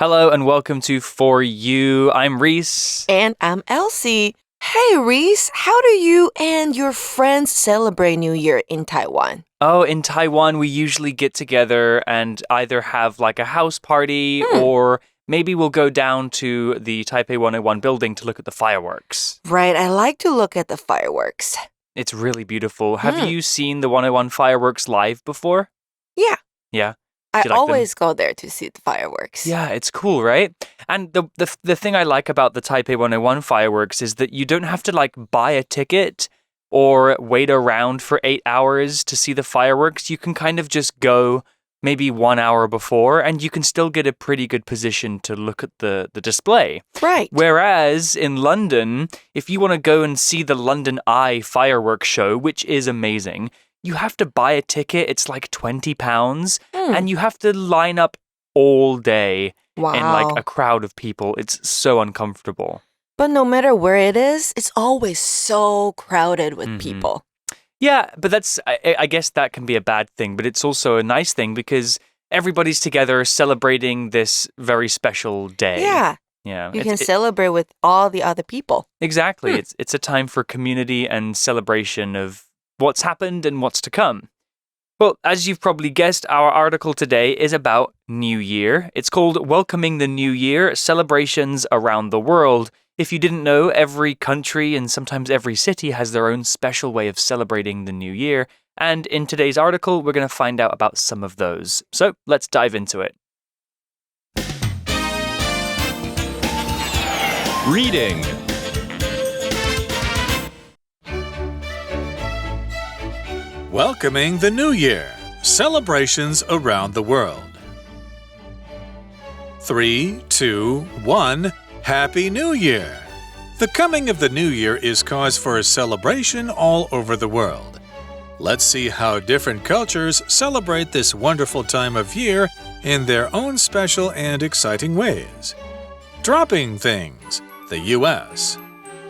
Hello and welcome to For You. I'm Reese. And I'm Elsie. Hey, Reese, how do you and your friends celebrate New Year in Taiwan? Oh, in Taiwan, we usually get together and either have like a house party or maybe we'll go down to the Taipei 101 building to look at the fireworks. Right, I like to look at the fireworks. It's really beautiful. Have you seen the 101 fireworks live before? Yeah. Yeah. I always go there to see the fireworks. Yeah, it's cool, right? And the thing I like about the Taipei 101 fireworks is that you don't have to like buy a ticket or wait around for 8 hours to see the fireworks. You can kind of just go maybe 1 hour before and you can still get a pretty good position to look at the display. Right. Whereas in London, if you want to go and see the London Eye fireworks show, which is amazing, you have to buy a ticket. It's like £20 and you have to line up all day in like a crowd of people. It's so uncomfortable. But no matter where it is, it's always so crowded with people. Yeah, but I guess that can be a bad thing, but it's also a nice thing because everybody's together celebrating this very special day. Yeah, you can celebrate with all the other people. Exactly. It's a time for community and celebration of what's happened and what's to come. Well, as you've probably guessed, our article today is about New Year. It's called Welcoming the New Year, Celebrations Around the World. If you didn't know, every country and sometimes every city has their own special way of celebrating the New Year. And in today's article, we're going to find out about some of those. So let's dive into it. Reading. Welcoming the New Year, Celebrations Around the World. 3, 2, 1, Happy New Year! The coming of the New Year is cause for a celebration all over the world. Let's see how different cultures celebrate this wonderful time of year in their own special and exciting ways. Dropping things, the U.S.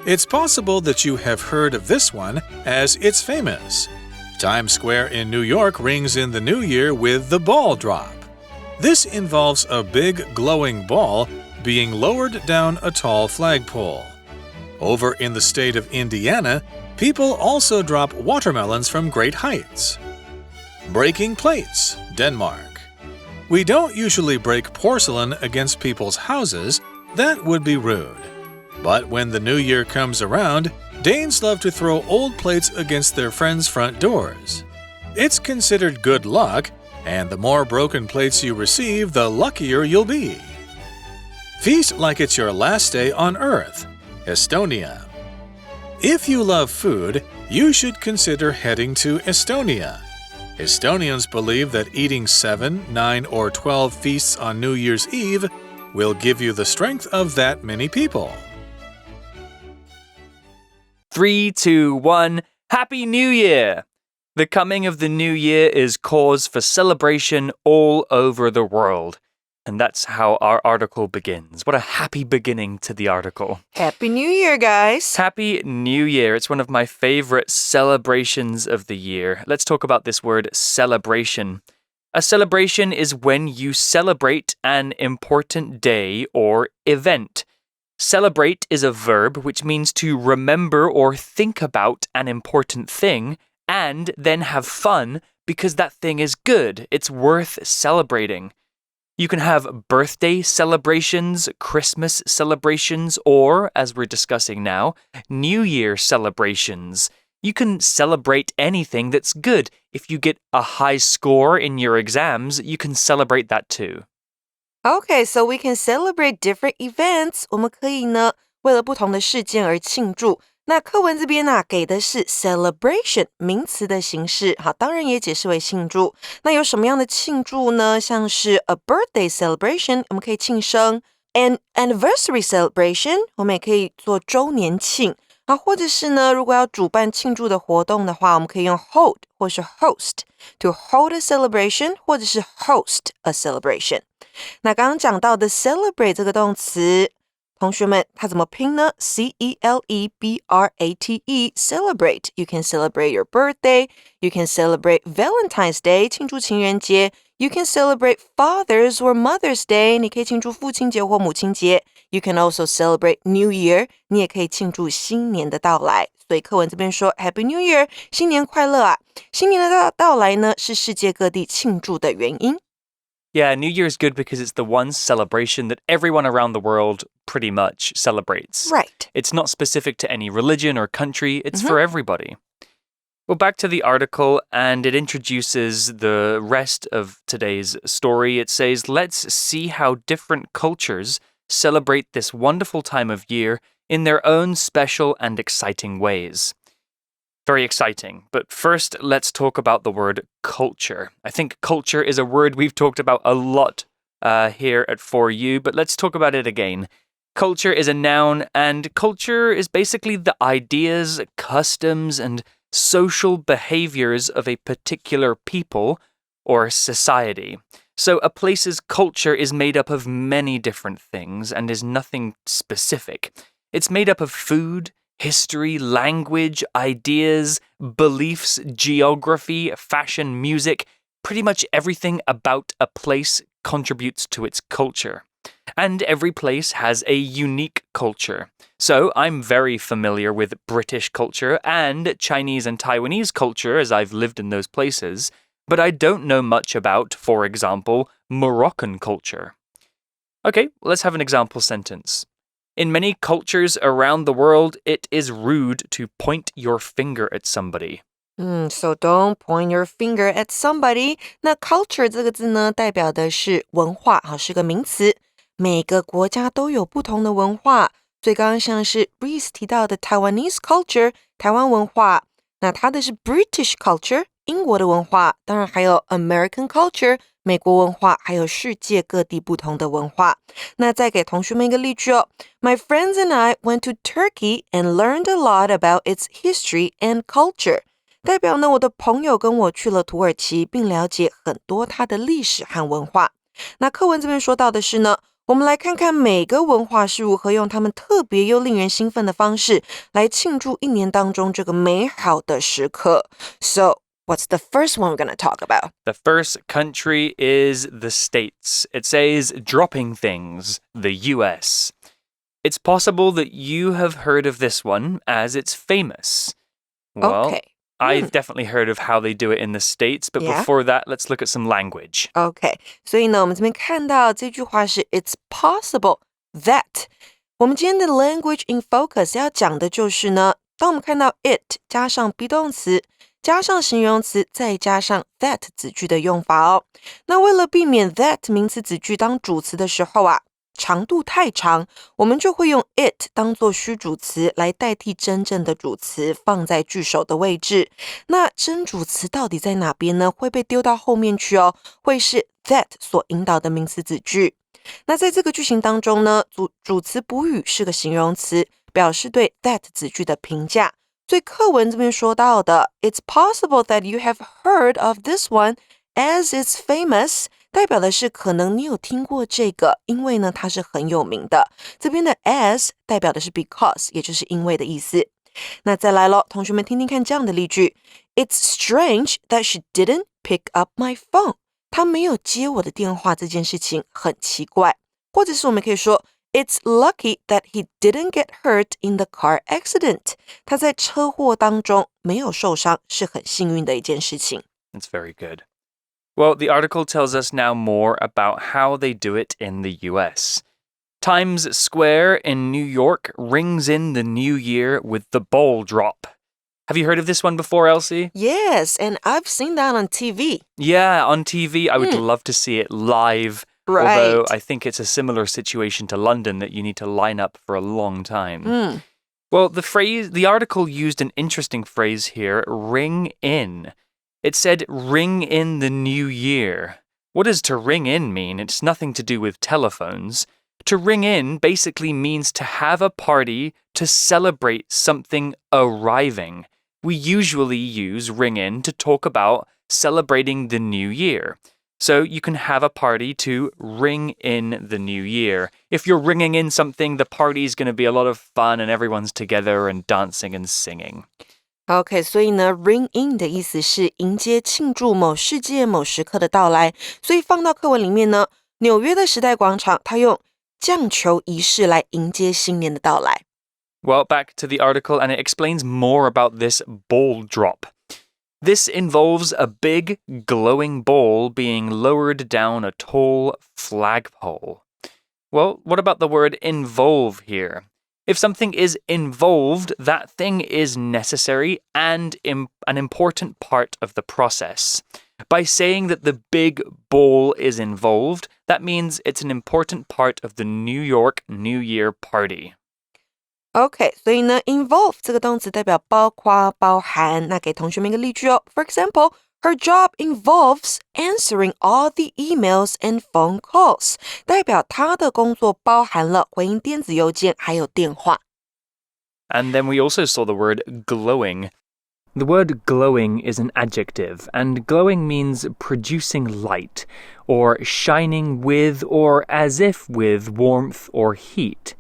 It's possible that you have heard of this one as it's famous. Times Square in New York rings in the new year with the ball drop. This involves a big glowing ball being lowered down a tall flagpole. Over in the state of Indiana, people also drop watermelons from great heights. Breaking plates, Denmark. We don't usually break porcelain against people's houses. That would be rude. But when the new year comes around, Danes love to throw old plates against their friends' front doors. It's considered good luck, and the more broken plates you receive, the luckier you'll be. Feast like it's your last day on Earth, Estonia. If you love food, you should consider heading to Estonia. Estonians believe that eating 7, 9, or 12 feasts on New Year's Eve will give you the strength of that many people. 3, 2, 1, Happy New Year! The coming of the new year is cause for celebration all over the world. And that's how our article begins. What a happy beginning to the article. Happy New Year, guys! Happy New Year. It's one of my favorite celebrations of the year. Let's talk about this word celebration. A celebration is when you celebrate an important day or event. Celebrate is a verb which means to remember or think about an important thing and then have fun because that thing is good. It's worth celebrating. You can have birthday celebrations, Christmas celebrations, or, as we're discussing now, New Year celebrations. You can celebrate anything that's good. If you get a high score in your exams, you can celebrate that too. Okay, so we can celebrate different events. 我们可以呢，为了不同的事件而庆祝。那课文这边呢，给的是 celebration 名词的形式，好，当然也解释为庆祝。那有什么样的庆祝呢？像是 a birthday celebration， 我们可以庆生 ；an anniversary celebration， 我们也可以做周年庆。啊，或者是呢，如果要主办庆祝的活动的话，我们可以用 hold 或是 host，to hold a celebration， 或者是 host a celebration。那刚刚讲到的 celebrate 这个动词，同学们，它怎么拼呢？ C-E-L-E-B-R-A-T-E, celebrate. You can celebrate your birthday. You can celebrate Valentine's Day, 庆祝情人节。You can celebrate Father's or Mother's Day. 你可以庆祝父亲节或母亲节。You can also celebrate New Year. 你也可以庆祝新年的到来。所以课文这边说 Happy New Year, 新年快乐啊！新年的到来呢，是世界各地庆祝的原因。Yeah, New Year is good because it's the one celebration that everyone around the world pretty much celebrates. Right. It's not specific to any religion or country, it's for everybody. Well, back to the article, and it introduces the rest of today's story. It says, let's see how different cultures celebrate this wonderful time of year in their own special and exciting ways. Very exciting. But first, let's talk about the word culture. I think culture is a word we've talked about a lot here at For You, but let's talk about it again. Culture is a noun, and culture is basically the ideas, customs, and social behaviors of a particular people or society. So a place's culture is made up of many different things and is nothing specific. It's made up of food, history, language, ideas, beliefs, geography, fashion, music. Pretty much everything about a place contributes to its culture. And every place has a unique culture. So I'm very familiar with British culture and Chinese and Taiwanese culture as I've lived in those places, but I don't know much about, for example, Moroccan culture. Okay, let's have an example sentence. In many cultures around the world, it is rude to point your finger at somebody. So don't point your finger at somebody. 那 culture 这个字呢，代表的是文化，是个名词。每个国家都有不同的文化。所以刚刚像是 Breeze 提到的 Taiwanese culture 台湾文化，那它的是 British culture 英国的文化，当然还有 American culture 美国文化，还有世界各地不同的文化。那再给同学们一个例句哦。My friends and I went to Turkey and learned a lot about its history and culture. 代表呢，我的朋友跟我去了土耳其，并了解很多它的历史和文化。那课文这边说到的是呢，我们来看看每个文化是如何用他们特别又令人兴奋的方式来庆祝一年当中这个美好的时刻。So, what's the first one we're going to talk about? The first country is the States. It says dropping things, the US. It's possible that you have heard of this one as it's famous. Well, Okay. I've definitely heard of how they do it in the States, but before that, let's look at some language. Okay. 所以呢，我们这边看到这句话是 It's possible that. 我们今天的 language in focus 要讲的就是呢，当我们看到 it 加上 be 动词，加上形容词，再加上 that 子句的用法哦。那为了避免 that 名词子句当主词的时候啊，长度太长，我们就会用 it 当作虚主词来代替真正的主词放在句首的位置。那真主词到底在哪边呢？会被丢到后面去哦，会是 that 所引导的名词子句。那在这个句型当中呢，主词补语是个形容词，表示对 that 子句的评价。所以课文这边说到的 It's possible that you have heard of this one as it's famous， 代表的是可能你有听过这个，因为呢它是很有名的。这边的 as 代表的是 because， 也就是因为的意思。那再来咯，同学们听听看这样的例句 It's strange that she didn't pick up my phone。 她没有接我的电话这件事情很奇怪。或者是我们可以说It's lucky that he didn't get hurt in the car accident. 他在车祸当中没有受伤，是很幸运的一件事情。 That's very good. Well, the article tells us now more about how they do it in the US. Times Square in New York rings in the new year with the ball drop. Have you heard of this one before, Elsie? Yes, and I've seen that on TV. Yeah, on TV. I would love to see it live. Right. Although I think it's a similar situation to London that you need to line up for a long time. Well, the article used an interesting phrase here, ring in. It said ring in the new year. What does to ring in mean? It's nothing to do with telephones. To ring in basically means to have a party to celebrate something arriving. We usually use ring in to talk about celebrating the new year. So you can have a party to ring in the new year. If you're ringing in something, the party's going to be a lot of fun and everyone's together and dancing and singing. OK， 所以呢 ring in 的意思是迎接庆祝某事件某时刻的到来，所以放到课文里面呢，纽约的时代广场它用降球仪式来迎接新年的到来。Well, back to the article, and it explains more about this ball drop. This involves a big, glowing ball being lowered down a tall flagpole. Well, what about the word involve here? If something is involved, that thing is necessary and an important part of the process. By saying that the big ball is involved, that means it's an important part of the New York New Year party. OK， 所以呢 involve 这个动词代表包括、包含。那给同学们一个例句哦。For example, her job involves answering all the emails and phone calls. 代表她的工作包含了回应电子邮件还有电话。And then we also saw the word glowing. The word glowing is an adjective, and glowing means producing light, or shining with or as if with warmth or heat.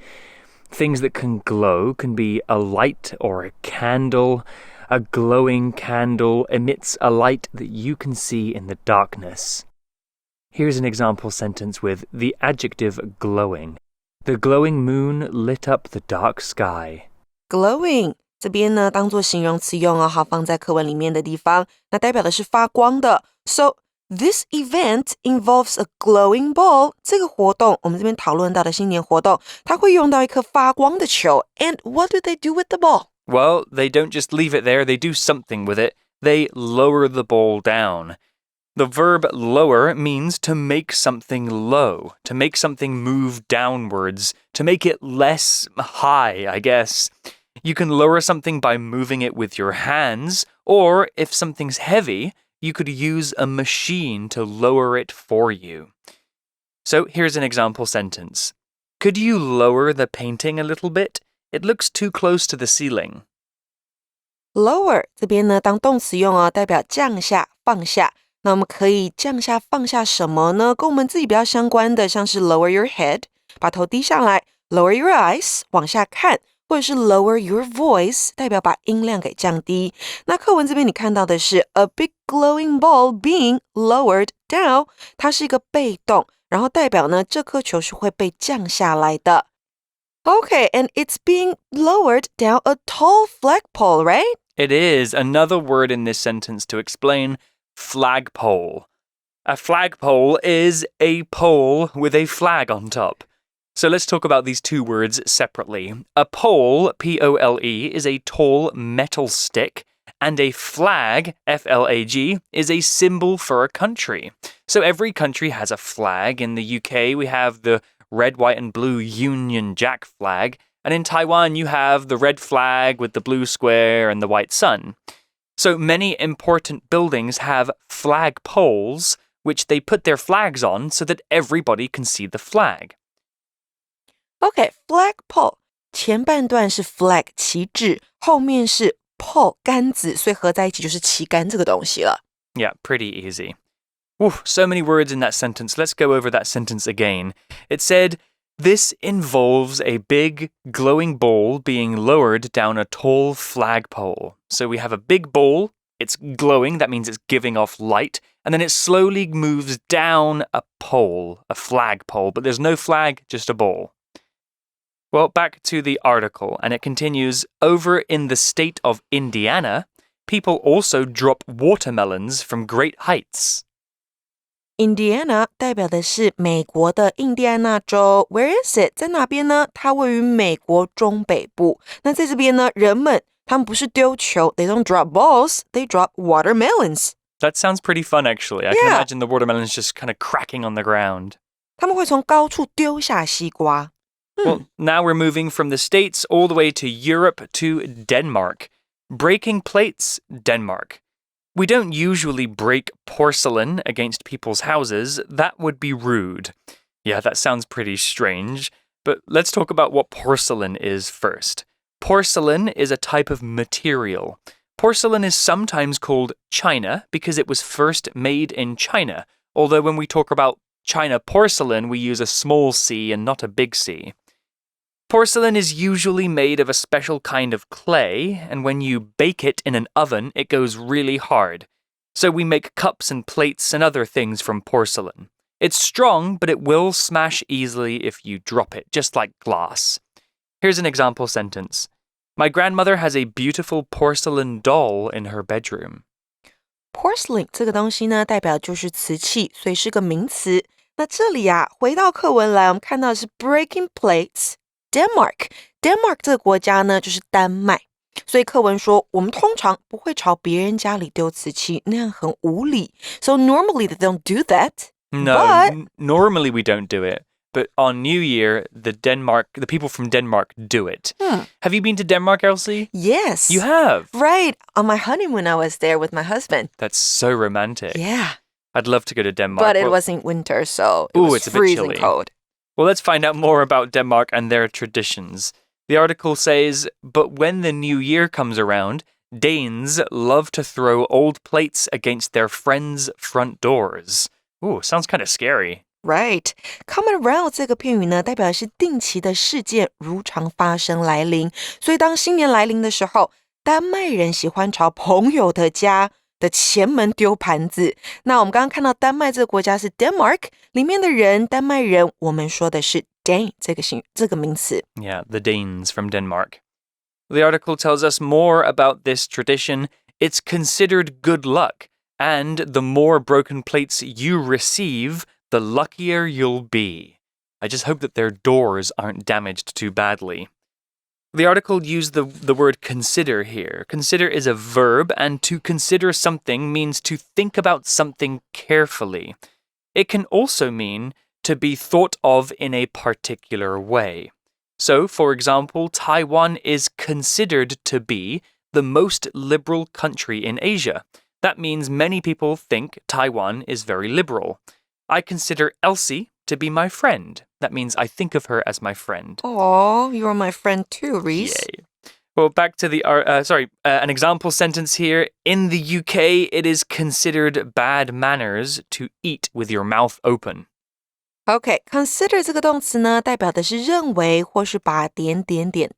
Things that can glow can be a light or a candle. A glowing candle emits a light that you can see in the darkness. Here's an example sentence with the adjective glowing. The glowing moon lit up the dark sky. Glowing 这边呢当作形容词用哦，好放在课文里面的地方，那代表的是发光的。So this event involves a glowing ball. 这个活动，我们这边讨论到的新年活动，它会用到一颗发光的球。And what do they do with the ball? Well, they don't just leave it there, they do something with it. They lower the ball down. The verb lower means to make something low, to make something move downwards, to make it less high, I guess. You can lower something by moving it with your hands, or if something's heavy, you could use a machine to lower it for you. So here's an example sentence. Could you lower the painting a little bit? It looks too close to the ceiling. Lower 这边呢当动词用哦，代表降下、放下。那我们可以降下、放下什么呢？跟我们自己比较相关的，像是 lower your head， 把头低下来 ；lower your eyes， 往下看。或者是 lower your voice， 代表把音量给降低。那课文这边你看到的是 a big glowing ball being lowered down， 它是一个被动，然后代表呢这颗球是会被降下来的。Okay, and it's being lowered down a tall flagpole, right? It is another word in this sentence to explain flagpole. A flagpole is a pole with a flag on top. So let's talk about these two words separately. A pole, P-O-L-E, is a tall metal stick, and a flag, F-L-A-G, is a symbol for a country. So every country has a flag. In the UK, we have the red, white, and blue Union Jack flag, and in Taiwan, you have the red flag with the blue square and the white sun. So many important buildings have flag poles, which they put their flags on so that everybody can see the flag. Okay, flagpole 前半段是 flag 旗帜，后面是 pole 杆子，所以合在一起就是旗杆这个东西了。Yeah, pretty easy. Whew, so many words in that sentence. Let's go over that sentence again. It said, this involves a big glowing ball being lowered down a tall flagpole. So we have a big ball, it's glowing, that means it's giving off light, and then it slowly moves down a pole, a flagpole, but there's no flag, just a ball. Well, back to the article, and it continues, over in the state of Indiana, people also drop watermelons from great heights. Indiana 代表的是美国的印第安纳州。Where is it? 在哪边呢？它位于美国中北部。那在这边呢，人们他们不是丢球 ，they don't drop balls, they drop watermelons. That sounds pretty fun, actually. I can imagine the watermelons just kind of cracking on the ground. 他们会从高处丢下西瓜。Well, now we're moving from the States all the way to Europe to Denmark. Breaking plates, Denmark. We don't usually break porcelain against people's houses. That would be rude. Yeah, that sounds pretty strange. But let's talk about what porcelain is first. Porcelain is a type of material. Porcelain is sometimes called china because it was first made in China although when we talk about China porcelain, we use a small c and not a big C. Porcelain is usually made of a special kind of clay, and when you bake it in an oven, it goes really hard. So we make cups and plates and other things from porcelain. It's strong, but it will smash easily if you drop it, just like glass. Here's an example sentence. My grandmother has a beautiful porcelain doll in her bedroom. Porcelain 这个东西呢，代表就是瓷器，所以是个名词。那这里啊，回到课文来，我们看到的是 breaking plates。Denmark 这个国家呢，就是丹麦。所以课文说，我们通常不会朝别人家里丢瓷器，那样很无理。So normally they don't do that. No, normally we don't do it. But on New Year, the people from Denmark do it. Have you been to Denmark, Elsie? Yes. You have? Right. On my honeymoon, I was there with my husband. That's so romantic. Yeah. I'd love to go to Denmark. But it wasn't winter, so it was it's a bit freezing chilly. cold. Well, let's find out more about Denmark and their traditions. The article says, but when the new year comes around, Danes love to throw old plates against their friends' front doors. Ooh, sounds kind of scary. Right. Come around 这个片语呢，代表的是定期的事件如常发生来临。所以当新年来临的时候，丹麦人喜欢朝朋友的家的前门丢盘子。那我们刚刚看到丹麦这个国家是 Denmark， 里面的人，丹麦人，我们说的是 Dane 这个名词。Yeah, the Danes from Denmark. The article tells us more about this tradition. It's considered good luck, and the more broken plates you receive, the luckier you'll be. I just hope that their doors aren't damaged too badly. The article used the word consider here. Consider is a verb, and to consider something means to think about something carefully. It can also mean to be thought of in a particular way. So, for example, Taiwan is considered to be the most liberal country in Asia. That means many people think Taiwan is very liberal. I consider Elsie to be my friend. That means I think of her as my friend. Oh, you're my friend too, Reese. Yay. Well, back to an example sentence here. In the UK, it is considered bad manners to eat with your mouth open. OK, consider 这个动词呢，代表的是认为或是把点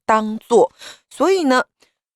当做。所以呢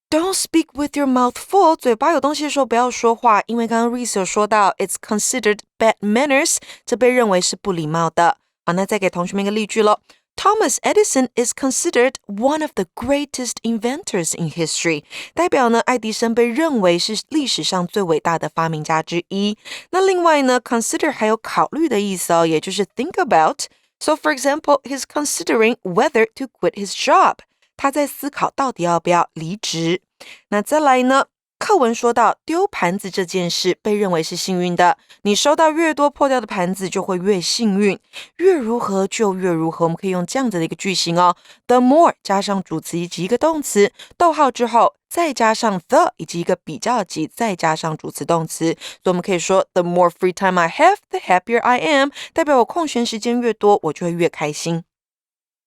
，Don't speak with your mouth full. 嘴巴有东西的时候不要说话，因为刚刚 Reese 有说到 It's considered bad manners. 这被认为是不礼貌的。好，那再给同学们一个例句咯。Thomas Edison is considered one of the greatest inventors in history. 代表呢，爱迪生被认为是历史上最伟大的发明家之一。那另外呢 consider 还有考虑的意思哦，也就是 think about. So for example, he's considering whether to quit his job. 他在思考到底要不要离职。那再来呢，课文说到丢盘子这件事被认为是幸运的，你收到越多破掉的盘子就会越幸运，越如何就越如何。我们可以用这样子的一个句型哦 The more 加上主词以及一个动词，逗号之后再加上 the 以及一个比较级，再加上主词动词。所以我们可以说 The more free time I have, the happier I am. 代表我空闲时间越多，我就会越开心。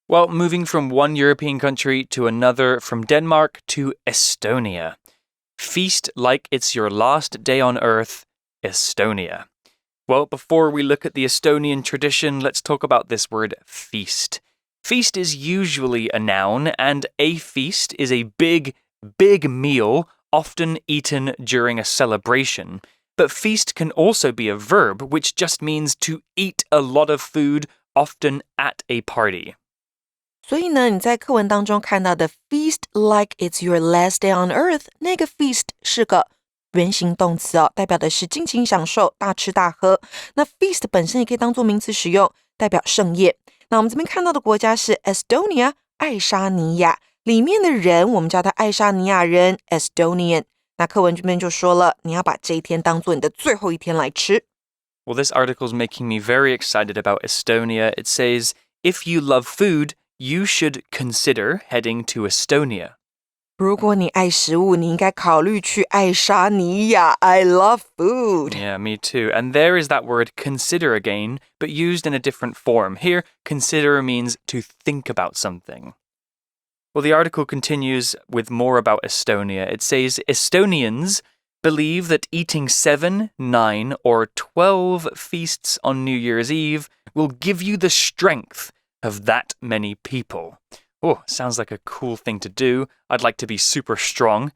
Well, moving from one European country to another, from Denmark to Estonia. Feast like it's your last day on Earth, Estonia. Well, before we look at the Estonian tradition, let's talk about this word feast. Feast is usually a noun, and a feast is a big meal often eaten during a celebration. But feast can also be a verb, which just means to eat a lot of food, often at a party. 所以呢，你在课文当中看到的 feast like it's your last day on earth， 那个 feast 是个原形动词哦，代表的是尽情享受、大吃大喝。那 feast 本身也可以当作名词使用，代表盛宴。那我们这边看到的国家是 Estonia， 爱沙尼亚，里面的人我们叫他爱沙尼亚人 Estonian。那课文这边就说了，你要把这一天当作你的最后一天来吃。Well, this article is making me very excited about Estonia. It says, if you love food, you should consider heading to Estonia. 如果你爱食物，你应该考虑去爱沙尼亚。I love food. Yeah, me too. And there is that word consider again, but used in a different form. Here, consider means to think about something. Well, the article continues with more about Estonia. It says, Estonians believe that eating 7, 9, or 12 feasts on New Year's Eve will give you the strength of that many people. Oh, sounds like a cool thing to do. I'd like to be super strong.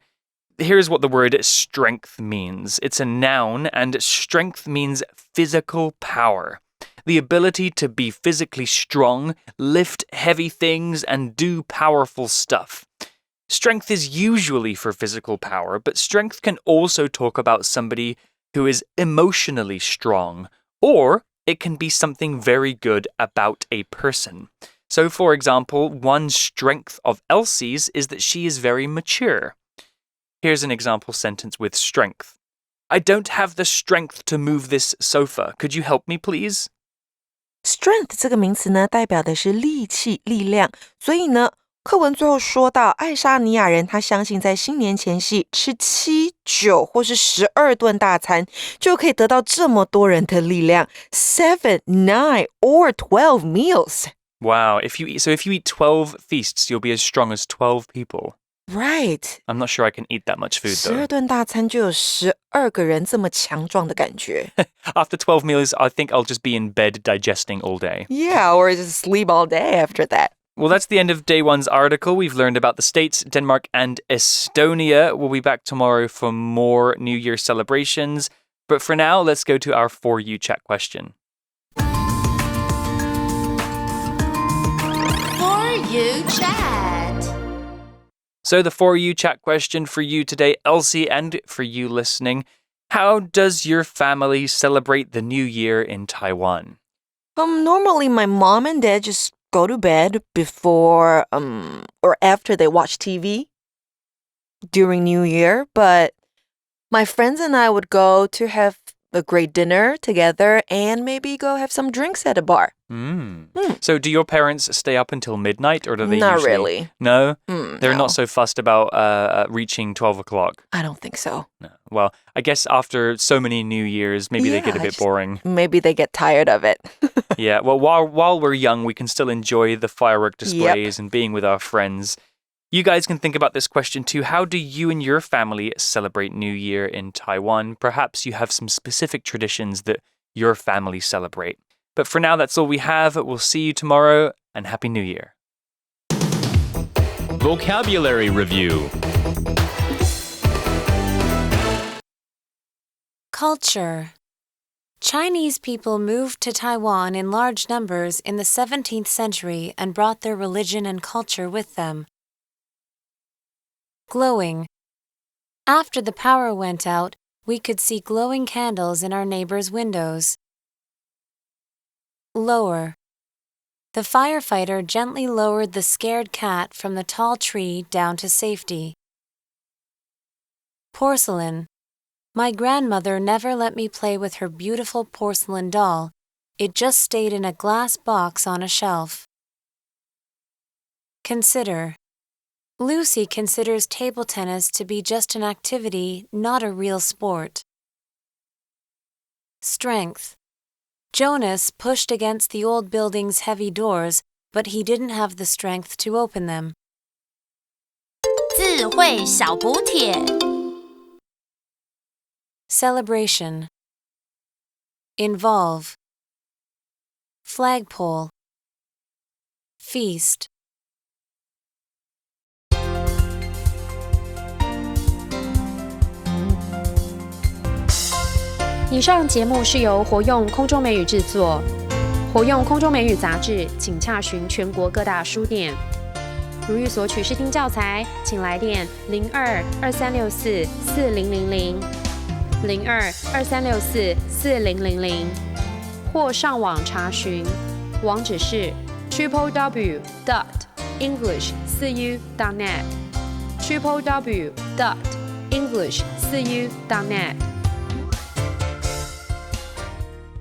Here's what the word strength means. It's a noun, and strength means physical power. The ability to be physically strong, lift heavy things, and do powerful stuff. Strength is usually for physical power, but strength can also talk about somebody who is emotionally strong, or it can be something very good about a person. So, for example, one strength of Elsie's is that she is very mature. Here's an example sentence with strength. I don't have the strength to move this sofa. Could you help me, please? Strength 这个名词呢，代表的是力气、力量，所以呢，课文最后说到，爱沙尼亚人他相信在新年前夕吃7、9或是12顿大餐，就可以得到这么多人的力量。7, 9, or 12 meals. Wow, if you eat 12 feasts, you'll be as strong as 12 people. Right. I'm not sure I can eat that much food, though. 12顿大餐就有12个人这么强壮的感觉。After 12 meals, I think I'll just be in bed digesting all day. Yeah, or just sleep all day after that. Well, that's the end of day one's article. We've learned about the States, Denmark, and Estonia. We'll be back tomorrow for more New Year celebrations. But for now, let's go to our For You Chat question. For You Chat. So the For You Chat question for you today, Elsie, and for you listening. How does your family celebrate the New Year in Taiwan? Normally my mom and dad just go to bed before or after they watch TV during New Year, but my friends and I would go to have a great dinner together and maybe go have some drinks at a bar. So do your parents stay up until midnight, or do they Not usually... really. No? They're no. not so fussed about reaching 12 o'clock? I don't think so. No. Well, I guess after so many New Years, maybe they get a bit boring. Maybe they get tired of it. Yeah, well, while we're young, we can still enjoy the firework displays and being with our friends. You guys can think about this question too. How do you and your family celebrate New Year in Taiwan? Perhaps you have some specific traditions that your family celebrate. But for now, that's all we have. We'll see you tomorrow, and Happy New Year. Vocabulary Review. Culture. Chinese people moved to Taiwan in large numbers in the 17th century and brought their religion and culture with them. Glowing. After the power went out, we could see glowing candles in our neighbors' windows. Lower. The firefighter gently lowered the scared cat from the tall tree down to safety. Porcelain. My grandmother never let me play with her beautiful porcelain doll. It just stayed in a glass box on a shelf. Consider. Lucy considers table tennis to be just an activity, not a real sport. Strength. Jonas pushed against the old building's heavy doors, but he didn't have the strength to open them. 智慧小补帖 Celebration. Involve. Flagpole. Feast. 以上节目是由活用空中美语制作，活用空中美语杂志，请洽询全国各大书店。如欲索取试听教材，请来电02-2364-4000 02-2364-4000，或上网查询，网址是 www.english4u.net www.english4u.net